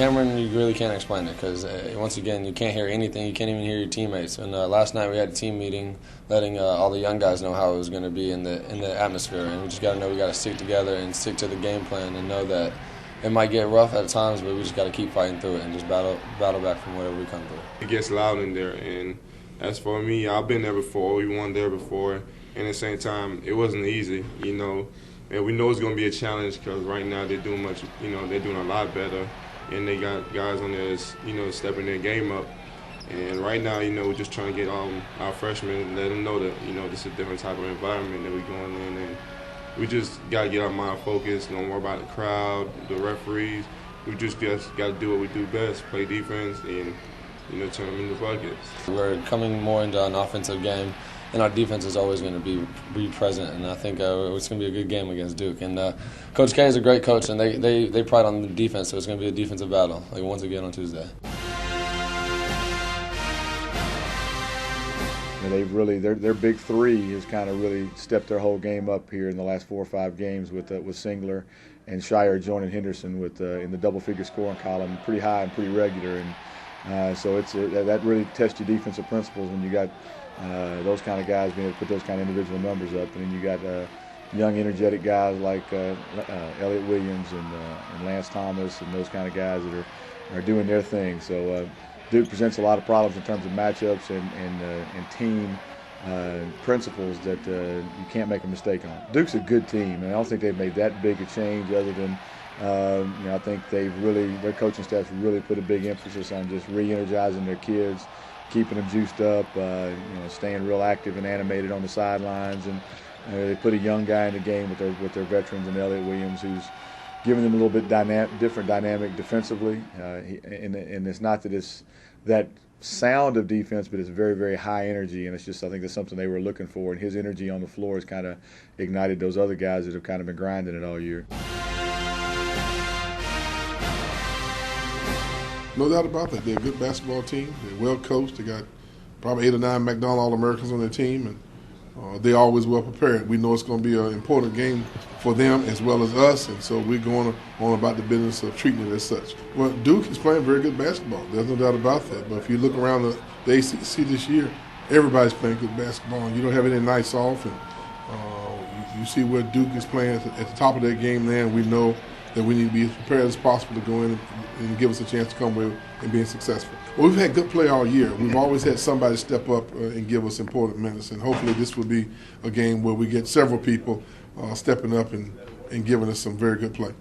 Cameron, you really can't explain it because, once again, you can't hear anything. You can't even hear your teammates. And last night we had a team meeting letting all the young guys know how it was going to be in the atmosphere. And we just got to know we got to stick together and stick to the game plan and know that it might get rough at times, but we just got to keep fighting through it and just battle back from whatever we come through. It gets loud in there, and as for me, I've been there before. We won there before, and at the same time, it wasn't easy, And we know it's going to be a challenge because right now they're doing they're doing a lot better, and they got guys on there that's, stepping their game up. And right now, we're just trying to get our freshmen and let them know that, this is a different type of environment that we're going in, and we just got to get our mind focused, no more about the crowd, the referees. We just got to do what we do best, play defense, and, turn them into buckets. We're coming more into an offensive game, and our defense is always going to be present, and I think it's going to be a good game against Duke. And Coach K is a great coach, and they pride on the defense, so it's going to be a defensive battle, like once again on Tuesday. Their big three has kind of really stepped their whole game up here in the last 4 or 5 games with Singler and Shire joining Henderson in the double-figure scoring column, pretty high and pretty regular, and so that really tests your defensive principles when you got those kind of guys being able to put those kind of individual numbers up, and then you got young, energetic guys like Elliott Williams and Lance Thomas and those kind of guys that are doing their thing. So Duke presents a lot of problems in terms of matchups and team principles that you can't make a mistake on. Duke's a good team, and I don't think they've made that big a change other than I think their coaching staff's really put a big emphasis on just re-energizing their kids, keeping them juiced up, staying real active and animated on the sidelines, and they put a young guy in the game with their veterans and Elliott Williams, who's giving them a little bit different dynamic defensively, and it's not that it's that sound of defense, but it's very, very high energy, and it's just, I think that's something they were looking for, and his energy on the floor has kind of ignited those other guys that have kind of been grinding it all year. No doubt about that. They're a good basketball team. They're well coached. They got probably 8 or 9 McDonald All-Americans on their team, and they're always well prepared. We know it's going to be an important game for them as well as us, and so we're going on about the business of treating it as such. Well, Duke is playing very good basketball. There's no doubt about that. But if you look around the ACC this year, everybody's playing good basketball, and you don't have any nights off. And you see where Duke is playing at the top of their game there, and we know that we need to be as prepared as possible to go in and give us a chance to come away and being successful. Well, we've had good play all year. We've always had somebody step up and give us important minutes, and hopefully this will be a game where we get several people stepping up and giving us some very good play.